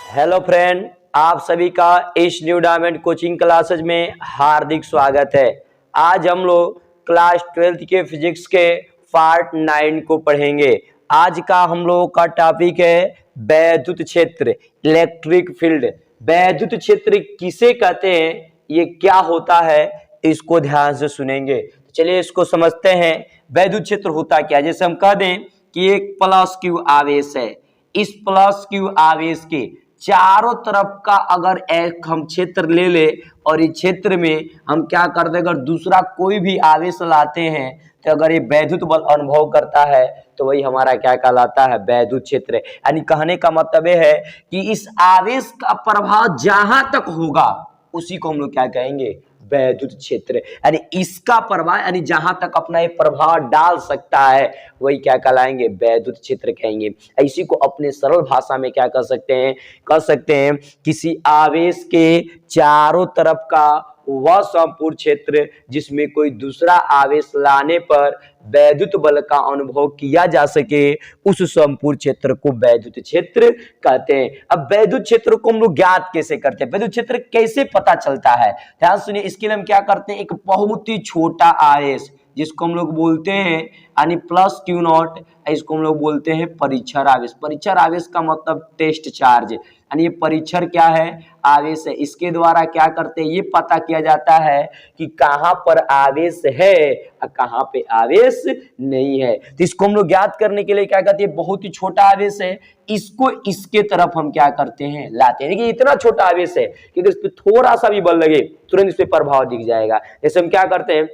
Hello friend, आप सभी का इस न्यू डायमंड कोचिंग क्लासेज में हार्दिक स्वागत है। आज हम लोग क्लास 12th के फिजिक्स के पार्ट 9 को पढ़ेंगे। आज का हम लोगों का टॉपिक है वैद्युत क्षेत्र, इलेक्ट्रिक फील्ड। वैद्युत क्षेत्र किसे कहते हैं, ये क्या होता है, इसको ध्यान से सुनेंगे। चलिए इसको समझते हैं। वैद्युत क्षेत्र होता क्या है। जैसे हम कह दें कि एक प्लस क्यू आवेश है, इस प्लस क्यू आवेश के चारों तरफ का अगर एक हम क्षेत्र ले ले और इस क्षेत्र में हम क्या कर दे, अगर दूसरा कोई भी आवेश लाते हैं तो अगर ये वैद्युत बल अनुभव करता है तो वही हमारा क्या कहलाता है, वैद्युत क्षेत्र। यानी कहने का मतलब यह है कि इस आवेश का प्रभाव जहां तक होगा उसी को हम लोग क्या कहेंगे, वैद्युत क्षेत्र। यानी इसका प्रभाव, यानी जहां तक अपना ये प्रभाव डाल सकता है वही क्या कहलाएंगे, वैद्युत क्षेत्र कहेंगे। इसी को अपने सरल भाषा में क्या कर सकते हैं, कह सकते हैं किसी आवेश के चारों तरफ का वह संपूर्ण क्षेत्र जिसमें कोई दूसरा आवेश लाने पर वैद्युत बल का अनुभव किया जा सके, उस संपूर्ण क्षेत्र को वैद्युत क्षेत्र कहते हैं। अब वैद्युत क्षेत्र को हम लोग ज्ञात कैसे करते हैं, वैद्युत क्षेत्र कैसे पता चलता है, ध्यान सुनिए। इसके लिए हम क्या करते हैं, एक बहुत ही छोटा आवेश जिसको हम लोग बोलते हैं यानी प्लस क्यू नॉट, इसको हम लोग बोलते हैं परीक्षण आवेश। परीक्षण आवेश का मतलब टेस्ट चार्ज, यानी ये परीक्षण क्या है, आवेश है। इसके द्वारा क्या करते हैं, ये पता किया जाता है कि कहां पर आवेश है और कहां पे आवेश नहीं है। तो इसको हम लोग ज्ञात करने के लिए क्या करते हैं, बहुत ही छोटा आवेश है, इसको इसके तरफ हम क्या करते हैं, लाते हैं। देखिए इतना छोटा आवेश है कि अगर इस पे थोड़ा सा भी बल लगे तुरंत इस पे प्रभाव दिख जाएगा। जैसे हम क्या करते हैं,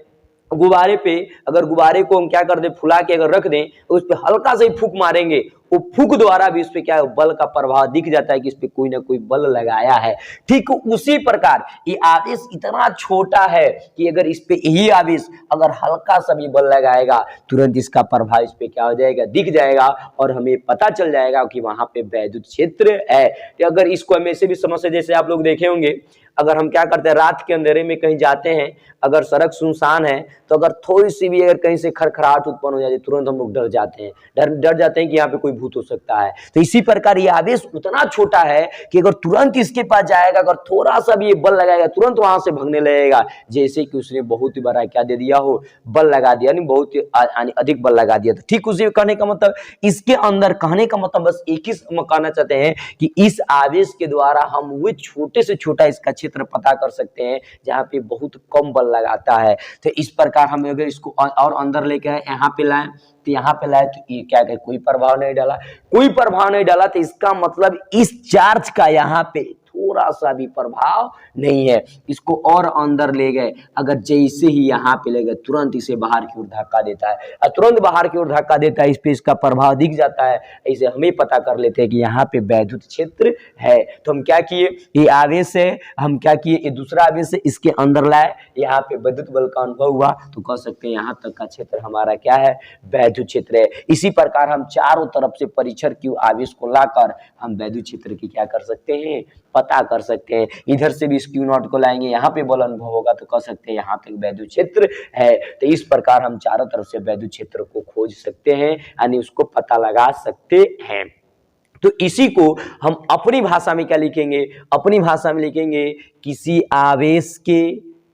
गुब्बारे पे, अगर गुब्बारे को हम क्या कर दें, फुला के अगर रख दें तो उस पे हल्का से ही फूंक मारेंगे, वो फूंक द्वारा भी उस पे क्या है, बल का प्रभाव दिख जाता है कि इस पे कोई ना कोई बल लगाया है। ठीक उसी प्रकार ये आवेश इतना छोटा है कि अगर इस पे यही आवेश अगर हल्का सा भी बल लगाएगा तुरंत इसका प्रभाव इस पे क्या हो जाएगा, दिख जाएगा और हमें पता चल जाएगा कि वहां पे वैद्युत क्षेत्र है। तो अगर इसको हम ऐसे भी समझ से, जैसे आप लोग देखे होंगे, अगर हम क्या करते हैं, रात के अंधेरे में कहीं जाते हैं, अगर सड़क सुनसान है तो अगर थोड़ी सी भी अगर कहीं से खड़खड़ाहट उत्पन्न हो जाती है तुरंत हम लोग डर जाते हैं, डर जाते हैं कि यहाँ पे कोई भूत हो सकता है। तो इसी प्रकार ये आवेश उतना छोटा है कि अगर तुरंत इसके पास जाएगा, अगर थोड़ा सा भी ये बल लगाएगा तुरंत वहां से भागने लगेगा, जैसे कि उसने बहुत ही बड़ा क्या दे दिया हो, बल लगा दिया, नहीं बहुत ही अधिक बल लगा दिया। तो ठीक उसी कहने का मतलब, इसके अंदर कहने का मतलब बस एक ही कहना चाहते हैं कि इस आवेश के द्वारा हम वो छोटे से छोटा इसका क्षेत्र पता कर सकते हैं जहां पे बहुत कम बल लगाता है। तो इस प्रकार हम अगर इसको और अंदर लेके आए, यहाँ पे लाए तो यहाँ पे लाए तो ये क्या है, कोई प्रभाव नहीं डाला, कोई प्रभाव नहीं डाला, तो इसका मतलब इस चार्ज का यहाँ पे थोड़ा सा भी प्रभाव नहीं है। इसको और अंदर ले गए, अगर जैसे ही यहाँ पे ले गए तुरंत इसे बाहर की ओर धक्का देता है, और तुरंत बाहर की ओर धक्का देता है, इस पे इसका प्रभाव दिख जाता है। ऐसे हमें पता कर लेते हैं कि यहाँ पे वैद्युत क्षेत्र है। तो हम क्या किए, ये आवेश है, हम क्या किए, ये दूसरा आवेश है, इसके अंदर लाए, यहाँ पे विद्युत बल का अनुभव हुआ, तो कह सकते हैं यहाँ तक का क्षेत्र हमारा क्या है, वैद्युत क्षेत्र है। इसी प्रकार हम चारों तरफ से परीक्षण क्यू आवेश को लाकर हम वैद्युत क्षेत्र की क्या कर सकते हैं, पता कर सकते हैं। इधर से भी इस क्यू नॉट को लाएंगे, यहाँ पे बल अनुभव होगा तो कह सकते हैं यहाँ तक वैद्युत क्षेत्र है। तो इस प्रकार हम चारों तरफ से वैद्युत क्षेत्र को खोज सकते हैं, यानी उसको पता लगा सकते हैं। तो इसी को हम अपनी भाषा में क्या लिखेंगे, अपनी भाषा में लिखेंगे किसी आवेश के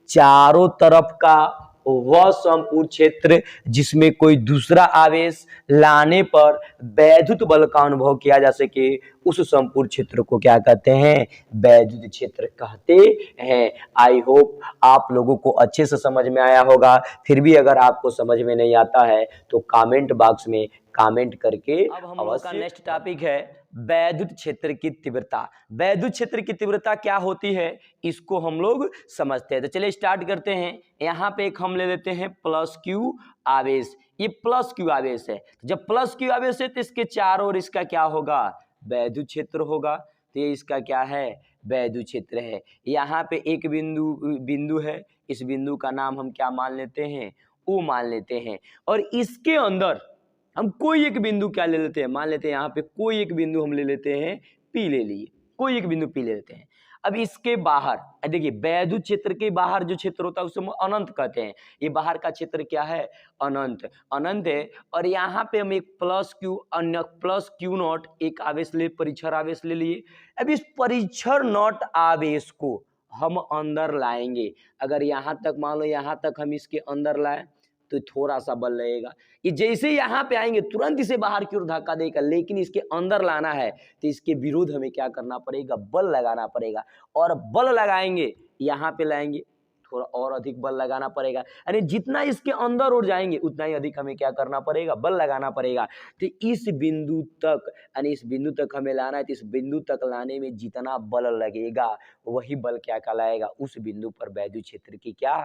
चारों तरफ का वह संपूर्ण क्षेत्र जिसमें कोई दूसरा आवेश लाने पर वैद्युत बल का अनुभव किया जा सके, उस संपूर्ण क्षेत्र को क्या कहते हैं, वैद्युत क्षेत्र कहते हैं। आई होप आप लोगों को अच्छे से समझ में आया होगा। फिर भी अगर आपको समझ में नहीं आता है तो कमेंट बॉक्स में कमेंट करके। अब हम लोग का नेक्स्ट टॉपिक है वैद्युत क्षेत्र की तीव्रता। वैद्युत क्षेत्र की तीव्रता क्या होती है, इसको हम लोग समझते हैं। तो चलिए स्टार्ट करते हैं। यहाँ पे एक हम ले लेते हैं प्लस क्यू आवेश, ये प्लस क्यू आवेश है। जब प्लस क्यू आवेश है तो इसके चारों ओर इसका क्या होगा, वैद्युत क्षेत्र होगा। तो ये इसका क्या है, वैद्युत क्षेत्र है। यहाँ पे एक बिंदु है, इस बिंदु का नाम हम क्या मान लेते हैं, ओ मान लेते हैं। और इसके अंदर हम कोई एक बिंदु क्या ले लेते हैं, मान लेते हैं यहाँ पे कोई एक बिंदु हम ले लेते हैं, पी ले लिए, कोई एक बिंदु पी ले लेते हैं। अब इसके बाहर देखिए, वैद्युत क्षेत्र के बाहर जो क्षेत्र होता है उसे हम अनंत कहते हैं। ये बाहर का क्षेत्र क्या है? अनंत, अनंत है। और यहाँ पे हम एक प्लस क्यू, अन्य प्लस क्यू नॉट एक आवेश ले, परीक्षण आवेश ले लिए। अब इस परीक्षण नॉट आवेश को हम अंदर लाएंगे। अगर यहाँ तक मान लो, यहाँ तक हम इसके अंदर लाए तो थोड़ा सा बल लगेगा। ये जैसे यहाँ पे आएंगे तुरंत इसे बाहर की ओर धक्का देगा, लेकिन इसके अंदर लाना है तो इसके विरुद्ध हमें क्या करना पड़ेगा? बल लगाना पड़ेगा। और बल लगाएंगे, यहाँ पे लाएंगे, थोड़ा और अधिक बल लगाना पड़ेगा। यानी जितना इसके अंदर उड़ जाएंगे उतना ही अधिक हमें क्या करना पड़ेगा? बल लगाना पड़ेगा। तो इस बिंदु तक, यानी इस बिंदु तक हमें लाना है, तो इस बिंदु तक लाने में जितना बल लगेगा वही बल क्या कहलाएगा? उस बिंदु पर वैद्युत क्षेत्र की क्या?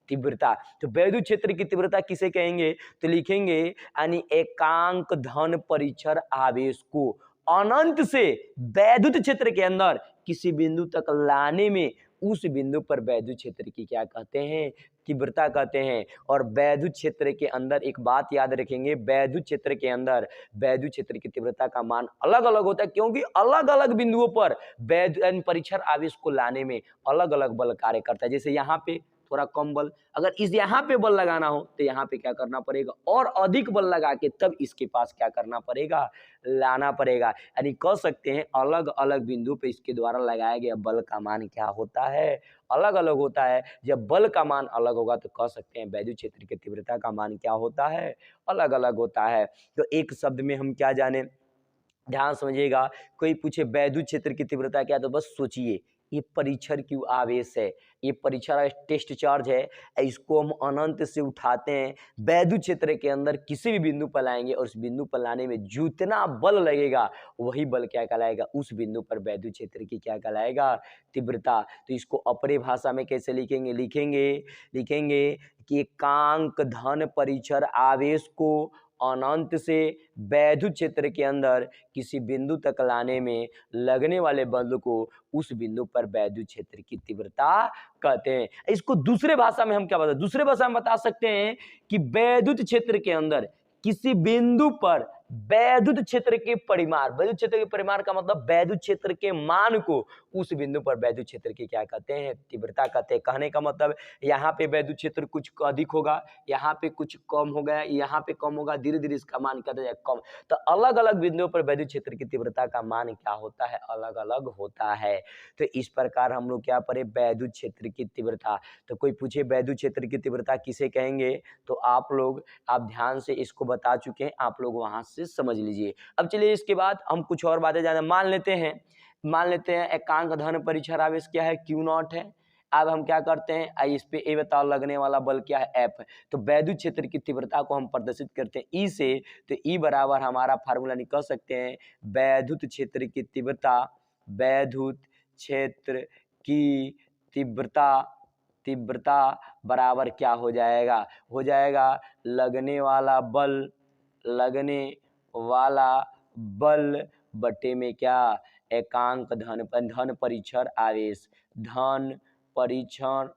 तीव्रता। तो वैद्युत क्षेत्र की तीव्रता किसे कहेंगे? तो लिखेंगे यानी एकांक धन परिचर आवेश को अनंत से वैद्युत क्षेत्र के अंदर किसी बिंदु तक लाने में उस बिंदु पर वैद्युत क्षेत्र की क्या कहते हैं? तीव्रता कहते हैं। और वैद्युत क्षेत्र के अंदर एक बात याद रखेंगे, वैद्युत क्षेत्र के अंदर वैद्युत क्षेत्र की तीव्रता का मान अलग अलग होता है, क्योंकि अलग अलग बिंदुओं पर वैद्युत परीक्षण आवेश को लाने में अलग अलग बल कार्य करता है। जैसे यहाँ पे थोड़ा कम बल, अगर इस यहाँ पे बल लगाना हो तो यहाँ पे क्या करना पड़ेगा? और अधिक बल लगा के तब इसके पास क्या करना पड़ेगा? लाना पड़ेगा। यानी कह सकते हैं अलग अलग बिंदु पे इसके द्वारा लगाया गया बल का मान क्या होता है? अलग अलग होता है। जब बल का मान अलग होगा तो कह सकते हैं वैद्युत क्षेत्र की तीव्रता का मान क्या होता है? अलग अलग होता है। तो एक शब्द में हम क्या जाने, ध्यान समझिएगा। कोई पूछे वैद्युत क्षेत्र की तीव्रता क्या, तो बस सोचिए ये परीक्षण क्यू आवेश है, ये परीक्षण टेस्ट चार्ज है, इसको हम अनंत से उठाते हैं, वैद्युत क्षेत्र के अंदर किसी भी बिंदु पर लाएंगे और उस बिंदु पर लाने में जितना बल लगेगा वही बल क्या कहलाएगा? उस बिंदु पर वैद्युत क्षेत्र की क्या कहलाएगा? तीव्रता। तो इसको अपने भाषा में कैसे लिखेंगे? लिखेंगे कि एकांक धन परिचर आवेश को अनंत से वैद्युत क्षेत्र के अंदर किसी बिंदु तक लाने में लगने वाले बल को उस बिंदु पर वैद्युत क्षेत्र की तीव्रता कहते हैं। इसको दूसरे भाषा में हम क्या बता, दूसरे भाषा में बता सकते हैं कि वैद्युत क्षेत्र के अंदर किसी बिंदु पर वैद्युत क्षेत्र के परिमाण, वैद्युत क्षेत्र के परिमाण का मतलब वैद्युत क्षेत्र के मान को उस बिंदु पर वैद्युत क्षेत्र की क्या कहते हैं? तीव्रता कहते हैं। कहने का मतलब यहाँ पे वैद्युत क्षेत्र कुछ अधिक होगा, यहाँ पे कुछ कम हो गया, यहाँ पे कम होगा, धीरे धीरे इसका मान क्या जाएगा? कम। तो अलग अलग बिंदुओं पर वैद्युत क्षेत्र की तीव्रता का मान क्या होता है? अलग अलग होता है। तो इस प्रकार हम लोग क्या पढ़े? वैद्युत क्षेत्र की तीव्रता। तो कोई पूछे वैद्युत क्षेत्र की तीव्रता किसे कहेंगे, तो आप ध्यान से इसको बता चुके हैं, आप लोग वहां से समझ लीजिए। अब चलिए इसके बाद हम कुछ और बातें जाने। मान लेते हैं एकांक धन परिचर आवेश क्या है? क्यू नॉट है। अब हम क्या करते हैं, इस पे ए बताओ लगने वाला बल क्या है? एफ। तो वैद्युत क्षेत्र की तीव्रता को हम प्रदर्शित करते हैं ई से। तो ई बराबर हमारा फार्मूला निकल सकते हैं, वैद्युत क्षेत्र की तीव्रता, वैद्युत क्षेत्र की तीव्रता बराबर क्या हो जाएगा? लगने वाला बल बटे में क्या? एकांक धन परिचर आवेश, धन परिचर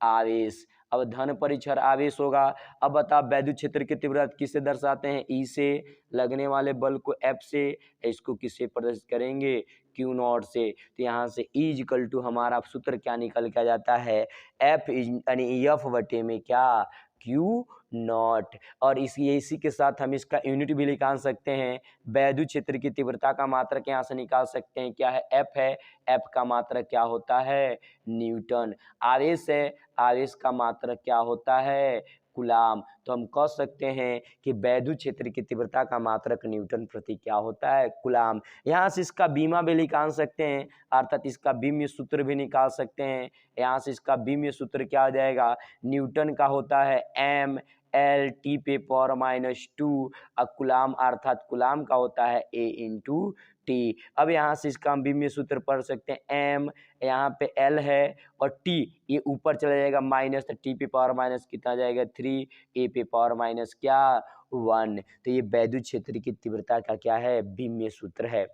आवेश। अब धन परिचर आवेश होगा। अब बता वैद्युत क्षेत्र की तीव्रता किससे दर्शाते हैं? ई से। लगने वाले बल को एफ से। इसको किससे प्रदर्शित करेंगे? क्यू नॉट से। तो यहाँ से ई इक्वल टू हमारा सूत्र क्या निकल के जाता है? एफ यानी एफ बटे में क्या? Q not. और इसी के साथ हम इसका यूनिट भी निकाल सकते हैं। वैद्युत क्षेत्र की तीव्रता का मात्रक यहाँ से निकाल सकते हैं, क्या है? एफ है। एफ का मात्रक क्या होता है? न्यूटन। आवेश है, आवेश का मात्रक क्या होता है? कूलाम। तो हम कह सकते हैं कि वैद्युत क्षेत्र की तीव्रता का मात्रक न्यूटन प्रति क्या होता है? कूलाम। यहाँ से इसका बीमा भी निकाल सकते हैं, अर्थात इसका बीम्य सूत्र भी निकाल सकते हैं। यहाँ से इसका बीम्य सूत्र क्या हो जाएगा? न्यूटन का होता है एम एल टी पे पावर -2, और कूलाम अर्थात कूलाम का होता है ए इंटू टी। अब यहाँ से इसका हम बीम्य सूत्र पढ़ सकते हैं, एम यहाँ पे एल है और टी ये ऊपर चला जाएगा माइनस, तो टी पे पावर माइनस कितना जाएगा? 3, ए पे पावर माइनस क्या? 1। तो ये वैद्युत क्षेत्र की तीव्रता का क्या है? बीम्य सूत्र है।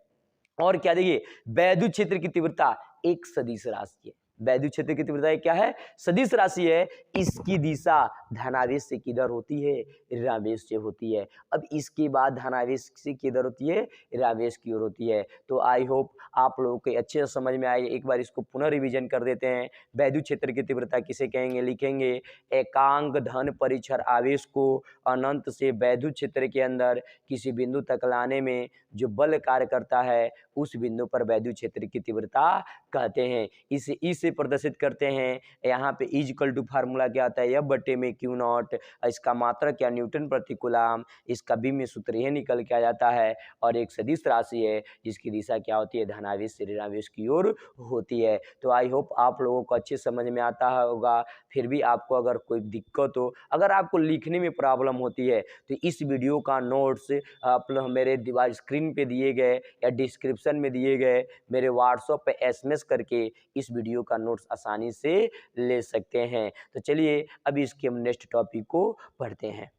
और क्या देखिए, वैद्युत क्षेत्र की तीव्रता एक सदिश राशि है। वैद्युत क्षेत्र की तीव्रता क्या है, सदिश राशि है, इसकी दिशा धनावेश से किधर होती है, ऋणावेश से होती है। अब इसके बाद धनावेश से किधर होती है, ऋणावेश की ओर होती है। तो आई होप आप लोगों को अच्छे से समझ में आए। एक बार इसको पुनः रिवीजन कर देते हैं। वैद्युत क्षेत्र की तीव्रता किसे कहेंगे, लिखेंगे एकांक धन परिचर आवेश को अनंत से वैद्युत क्षेत्र के अंदर किसी बिंदु तक लाने में जो बल कार्य करता है उस बिंदु पर वैद्युत क्षेत्र की तीव्रता कहते हैं। इसे ई से प्रदर्शित करते हैं। यहाँ पे इक्वल टू फार्मूला क्या आता है, F/में Q0, इसका मात्रक क्या न्यूटन प्रति कूलम, इसका बी में सूत्र यह निकल के आ जाता है और एक सदिश राशि है जिसकी दिशा क्या होती है, धनावेश से ऋणावेश की ओर होती है। तो आई होप आप लोगों को अच्छे समझ में आता होगा। फिर भी आपको अगर कोई दिक्कत हो, अगर आपको लिखने में प्रॉब्लम होती है तो इस वीडियो का नोट्स आप मेरे दीवार स्क्रीन पे दिए गए या डिस्क्रिप्शन में दिए गए मेरे व्हाट्सएप पे SMS करके इस वीडियो का नोट्स आसानी से ले सकते हैं। तो चलिए अब इसके हम नेक्स्ट टॉपिक को पढ़ते हैं।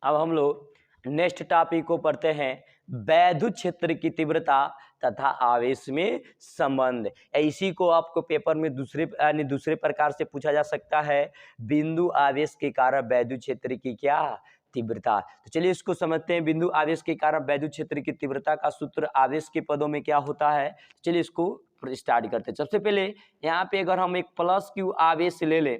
अब हम लोग नेक्स्ट टॉपिक को पढ़ते हैं, वैद्युत क्षेत्र की तीव्रता तथा आवेश में संबंध। इसी को आपको पेपर में दूसरे प्रकार से पूछा जा सकता है, बिंदु आवेश के कारण वैद्युत क्षेत्र की क्या तीव्रता। तो चलिए इसको समझते हैं। बिंदु आवेश के कारण वैद्युत क्षेत्र की तीव्रता का सूत्र आवेश के पदों में क्या होता है। चलिए इसको स्टार्ट करते हैं। सबसे पहले यहाँ पे अगर हम एक प्लस क्यू आवेश ले लें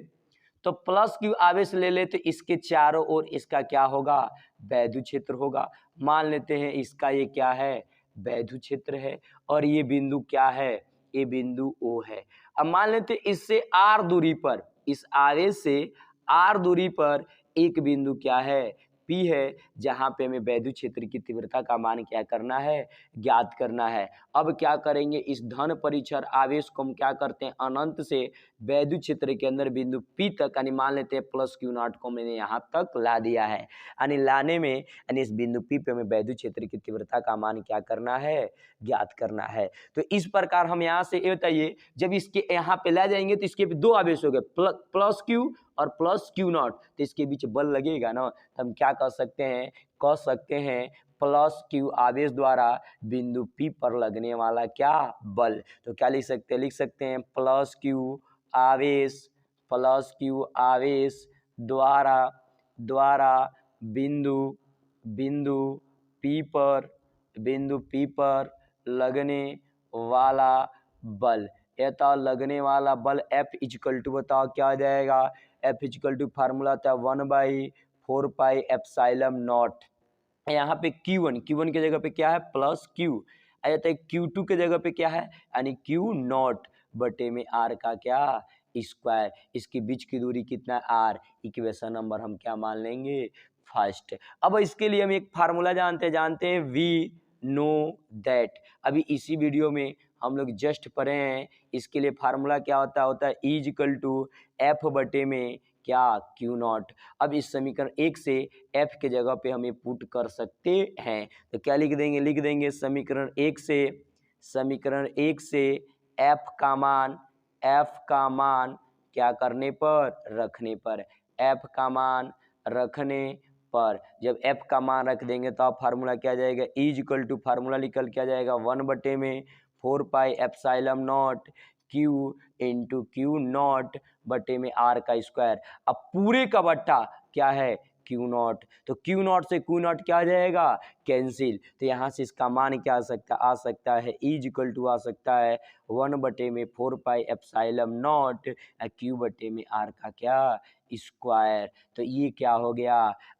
तो प्लस क्यू आवेश ले ले तो इसके चारों ओर इसका क्या होगा, वैद्युत क्षेत्र होगा। मान लेते हैं इसका ये क्या है, वैद्युत क्षेत्र है और ये बिंदु क्या है, ये बिंदु O है। अब मान लेते हैं इससे r दूरी पर, इस आवेश से r दूरी पर एक बिंदु क्या है, P है, जहां पे हमें वैद्युत क्षेत्र की तीव्रता का मान क्या करना है, ज्ञात करना है। अब क्या करेंगे, इस धन परिचर आवेश को हम क्या करते हैं, अनंत से वैद्युत क्षेत्र के अंदर बिंदु P तक, यानी मान लेते हैं प्लस Q0 को मैंने यहाँ तक ला दिया है। यानी लाने में, यानी इस बिंदु P पे हमें वैद्युत क्षेत्र की तीव्रता का मान क्या करना है, ज्ञात करना है। तो इस प्रकार हम यहाँ से ये बताइए, जब इसके यहाँ पे ला जाएंगे तो इसके दो आवेश हो गए, प्लस Q और प्लस Q0, तो इसके बीच बल लगेगा ना, तो हम क्या कह सकते हैं प्लस Q आवेश द्वारा बिंदु P पर लगने वाला क्या, बल। तो क्या लिख सकते हैं प्लस Q आवेश द्वारा बिंदु P पर लगने वाला बल। यथा लगने वाला बल F इक्वल टू, बताओ क्या आ जाएगा, F इक्वल टू फार्मूला था 1/4 पाई एप्सिलॉन नॉट। यहाँ पे Q1 की जगह पे क्या है, प्लस Q, आ जाता है Q2 के जगह पे क्या है, यानी Q0 बटे में R का क्या, स्क्वायर। इसके बीच की दूरी कितना, R। इक्वेशन नंबर हम क्या मान लेंगे, फर्स्ट। अब इसके लिए हम एक फार्मूला जानते हैं, वी नो दैट। अभी इसी वीडियो में हम लोग जस्ट पढ़े हैं। इसके लिए फार्मूला क्या होता है इज इक्वल टू F बटे में क्या, Q0। अब इस समीकरण 1 से F के जगह पे हमें पुट कर सकते हैं। तो क्या लिख देंगे समीकरण 1 से F का मान क्या करने पर, रखने पर, F का मान रखने पर। जब F का मान रख देंगे तो आप फार्मूला क्या आ जाएगा, इज इक्वल टू फार्मूला निकल के आ जाएगा 1/4 pi epsilon not Q into Q0 बटे में R का स्क्वायर। अब पूरे का बट्टा क्या है, Q0, तो Q0 से Q0 क्या आ जाएगा, कैंसिल। तो यहाँ से इसका मान क्या आ सकता है, इज इक्वल टू आ सकता है 1/4 पाई एप्सिलॉन नॉट Q बटे में R का क्या, स्क्वायर। तो ये क्या हो गया,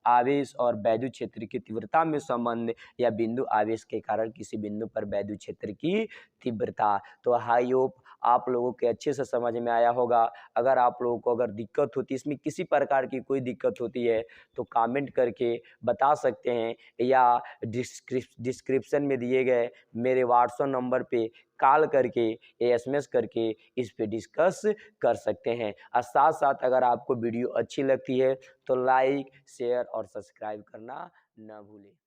आवेश और वैद्युत क्षेत्र की तीव्रता में संबंध, या बिंदु आवेश के कारण किसी बिंदु पर वैद्युत क्षेत्र की तीव्रता। तो आई होप आप लोगों के अच्छे से समझ में आया होगा। अगर आप लोगों को अगर दिक्कत होती है, इसमें किसी प्रकार की कोई दिक्कत होती है तो कमेंट करके बता सकते हैं, या डिस्क्रिप्शन में दिए गए मेरे व्हाट्सएप नंबर पे कॉल करके या SMS करके इस पे डिस्कस कर सकते हैं। और साथ साथ अगर आपको वीडियो अच्छी लगती है तो लाइक, शेयर और सब्सक्राइब करना ना भूलें।